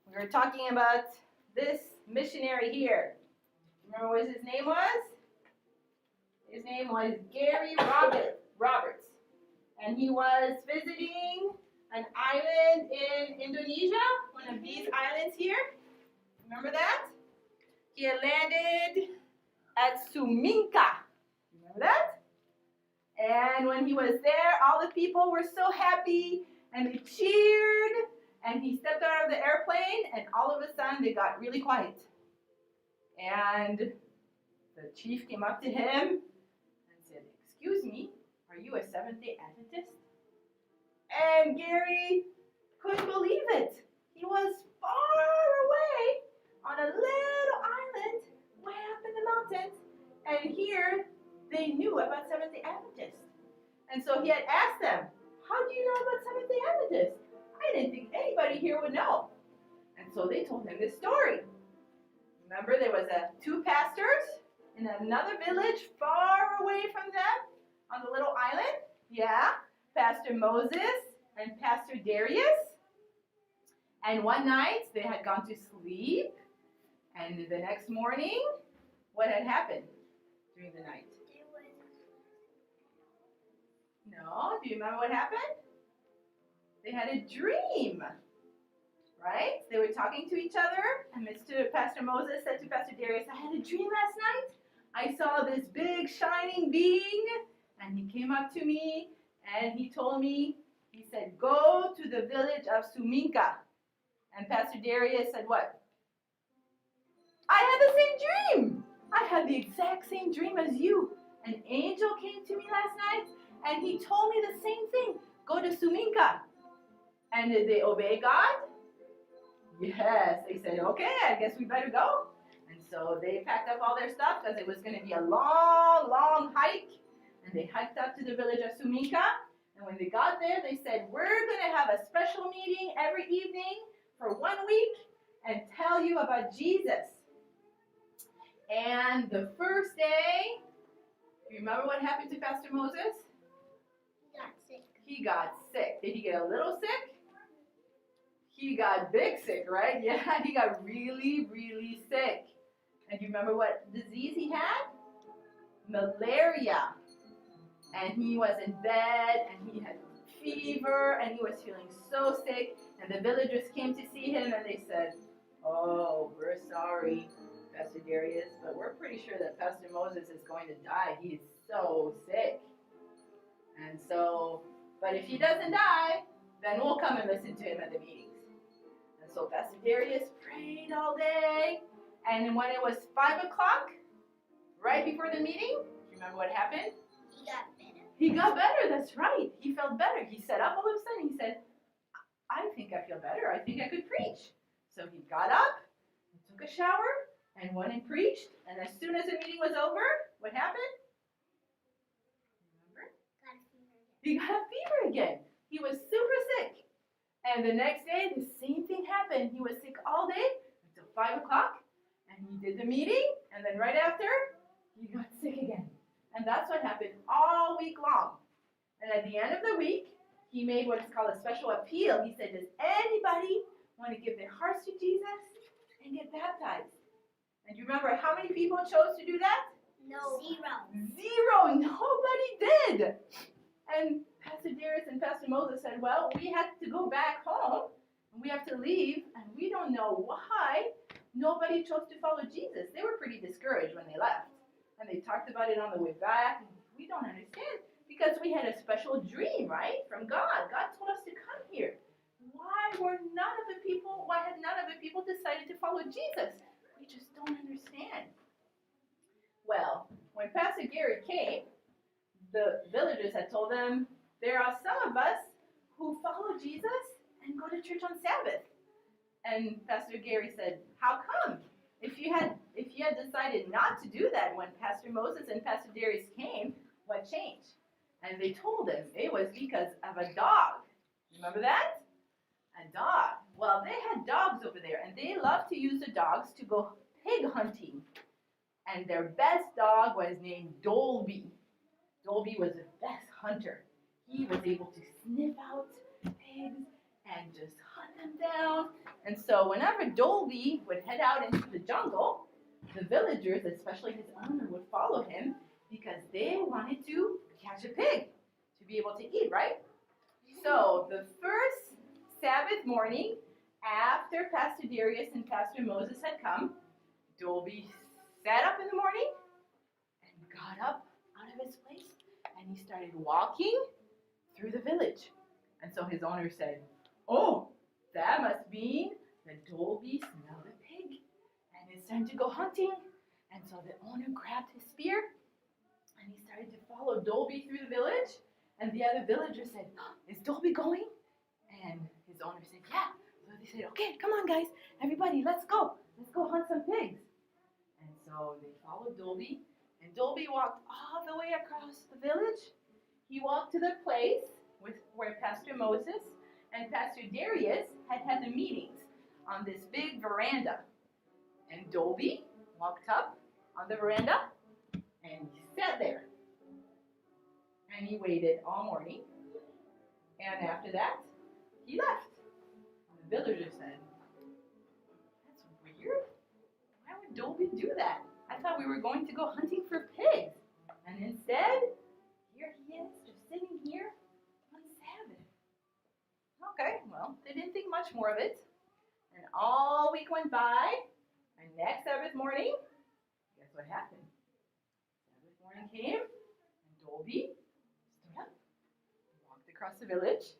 We were talking about this missionary here. Remember what his name was? His name was Gary Roberts. And he was visiting an island in Indonesia, one of these islands here. Remember that? He had landed at Suminka. Remember that? And when he was there, all the people were so happy and they cheered. And he stepped out of the airplane and all of a sudden they got really quiet. And the chief came up to him and said, "Excuse me, are you a Seventh-day Adventist?" And Gary couldn't believe it. He was far away on a little island way up in the mountains. And here they knew about Seventh-day Adventists. And so he had asked them, "How do you know about Seventh-day Adventists? I didn't think anybody here would know." And so they told him this story. Remember, there was two pastors in another village far away from them on the little island. Yeah, Pastor Moses and Pastor Darius. And one night they had gone to sleep. And the next morning, what had happened during the night? No, do you remember what happened? They had a dream, right? They were talking to each other, and Pastor Moses said to Pastor Darius, "I had a dream last night. I saw this big shining being, and he came up to me, and he told me," he said, "go to the village of Suminka." And Pastor Darius said what? "I had the same dream. I had the exact same dream as you. An angel came to me last night, and he told me the same thing. Go to Suminka." And did they obey God? Yes. They said, "Okay, I guess we better go." And so they packed up all their stuff because it was going to be a long, long hike. And they hiked up to the village of Suminka. And when they got there, they said, "We're going to have a special meeting every evening for 1 week and tell you about Jesus." And the first day, remember what happened to Pastor Moses? He got sick. Did he get a little sick? He got big sick, right? Yeah, he got really, really sick. And do you remember what disease he had? Malaria. And he was in bed, and he had fever, and he was feeling so sick. And the villagers came to see him, and they said, "Oh, we're sorry, Pastor Darius, but we're pretty sure that Pastor Moses is going to die. He's so sick. And so, but if he doesn't die, then we'll come and listen to him at the meetings." And so Pastor Darius prayed all day. And when it was 5 o'clock, right before the meeting, do you remember what happened? He got better. He got better, that's right. He felt better. He sat up all of a sudden. He said, "I think I feel better. I think I could preach." So he got up, and took a shower, and went and preached. And as soon as the meeting was over, what happened? Remember? Got a fever again. He got a fever again. He was super sick. And the next day, the same thing happened. He was sick all day until 5 o'clock. And he did the meeting. And then right after, he got sick again. And that's what happened all week long. And at the end of the week, he made what is called a special appeal. He said, "Does anybody want to give their hearts to Jesus and get baptized?" And do you remember how many people chose to do that? No. Zero. Nobody did. And Pastor Darius and Pastor Moses said, "Well, we had to go back home, and we have to leave, and we don't know why nobody chose to follow Jesus." They were pretty discouraged when they left. And they talked about it on the way back. And we don't understand, because we had a special dream, right, from God. God told us to come here. Why had none of the people decided to follow Jesus? We just don't understand. Well, when Pastor Gary came, the villagers had told them, "There are some of us who follow Jesus and go to church on Sabbath." And Pastor Gary said, "How come? If you had decided not to do that when Pastor Moses and Pastor Darius came, what changed?" And they told him it was because of a dog. Remember that? A dog. Well, they had dogs over there, and they loved to use the dogs to go pig hunting. And their best dog was named Dolby. Dolby was the best hunter. He was able to sniff out pigs and just hunt them down. And so whenever Dolby would head out into the jungle, the villagers, especially his owner, would follow him because they wanted to catch a pig to be able to eat, right? So the first Sabbath morning, after Pastor Darius and Pastor Moses had come, Dolby sat up in the morning and got up out of his place and he started walking through the village. And so his owner said, "Oh, that must mean that Dolby smelled a pig and it's time to go hunting." And so the owner grabbed his spear and he started to follow Dolby through the village. And the other villagers said, "Oh, is Dolby going?" And his owner said, "Yeah." So they said, "Okay, come on guys, everybody, let's go. Let's go hunt some pigs." And so they followed Dolby, and Dolby walked all the way across the village. He walked to the place where Pastor Moses and Pastor Darius had the meetings on this big veranda. And Dolby walked up on the veranda and he sat there. And he waited all morning. And after that, he left. The villagers said, "That's weird. Why would Dolby do that? I thought we were going to go hunting for pigs. And instead, here he is, just sitting here on Sabbath." Okay, well, they didn't think much more of it. And all week went by. And next Sabbath morning, guess what happened? Sabbath morning came, and Dolby stood up, walked across the village.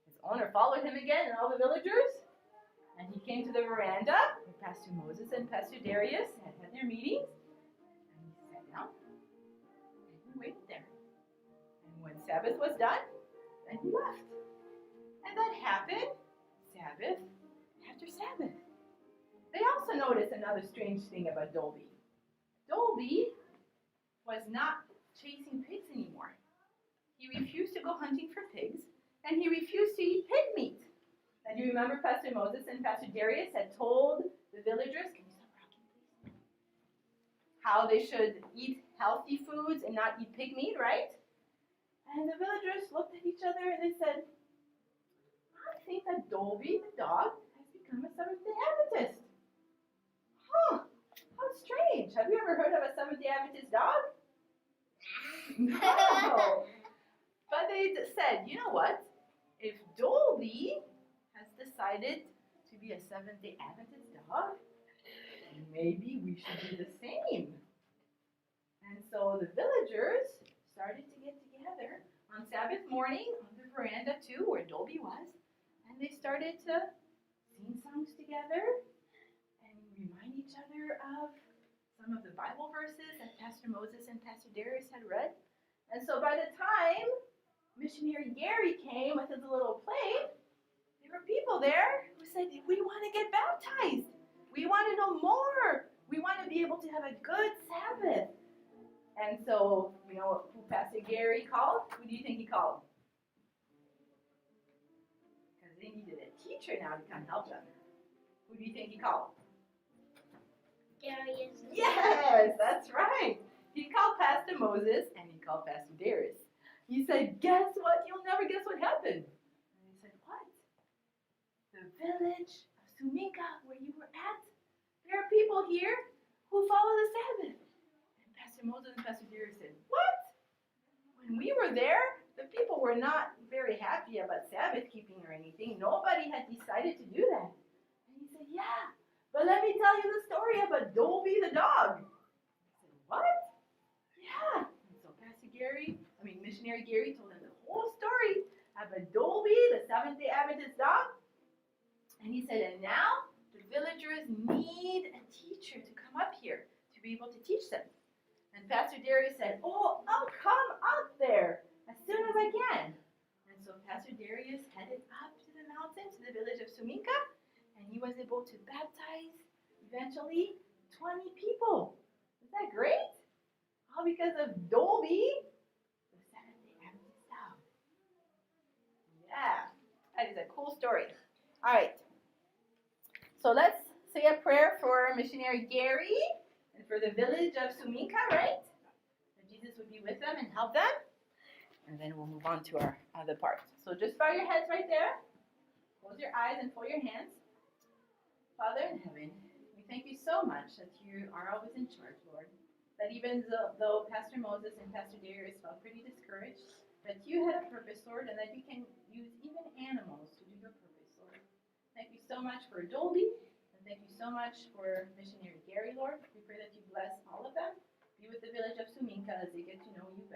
His owner followed him again and all the villagers. And he came to the veranda where Pastor Moses and Pastor Darius had their meetings. And he sat down and he waited there. And when Sabbath was done, then he left. And that happened Sabbath after Sabbath. They also noticed another strange thing about Dolby. Dolby was not chasing pigs anymore. He refused to go hunting for pigs, and he refused to eat pig meat. And you remember Pastor Moses and Pastor Darius had told the villagers, can you stop rocking, please? How they should eat healthy foods and not eat pig meat, right? And the villagers looked at each other and they said, "I think that Dolby, the dog, has become a Seventh-day Adventist." Huh, how strange. Have you ever heard of a Seventh-day Adventist dog? No. But they said, you know what? If Dolby has decided to be a Seventh-day Adventist dog, maybe we should do the same. And so the villagers started to get together on Sabbath morning on the veranda too, where Dolby was, and they started to sing songs together and remind each other of some of the Bible verses that Pastor Moses and Pastor Darius had read. And so by the time missionary Gary came with his little plate, there were people there who said, "We want to get baptized. We want to know more. We want to be able to have a good Sabbath." And so, you know who Pastor Gary called? Who do you think he called? Because they needed a teacher now to come help them. Who do you think he called? Darius. Yes, that's right. He called Pastor Moses and he called Pastor Darius. He said, "Guess what? You'll never guess what happened." And they said, "What?" "The village of Suminka, where you were at, there are people here who follow the Sabbath." And Pastor Moses and Pastor Darius said, "What? When we were there, the people were not very happy about Sabbath keeping or anything. Nobody had decided to do that." And he said, "Yeah, but let me tell you the story about Dolby the dog." I said, "What?" "Yeah." And so missionary Gary told them the whole story about Dolby, the Seventh-day Adventist dog. And he said, "And now the villagers need a teacher to come up here to be able to teach them." And Pastor Darius said, "Oh, I'll come up there as soon as I can." And so Pastor Darius headed up to the mountain, to the village of Suminka, and he was able to baptize, eventually, 20 people. Isn't that great? All because of Dolby, the Seventh-day Adventist dog. Yeah, that is a cool story. All right. So let's say a prayer for missionary Gary and for the village of Suminka, right? That Jesus would be with them and help them. And then we'll move on to our other part. So just bow your heads right there. Close your eyes and fold your hands. Father in heaven, we thank you so much that you are always in charge, Lord. That even though Pastor Moses and Pastor Darius felt pretty discouraged, that you had a purpose, Lord, and that you can use even animals to do your purpose, Lord. Thank you so much for Dolby, and thank you so much for missionary Gary, Lord. We pray that you bless all of them. Be with the village of Suminka as they get to know you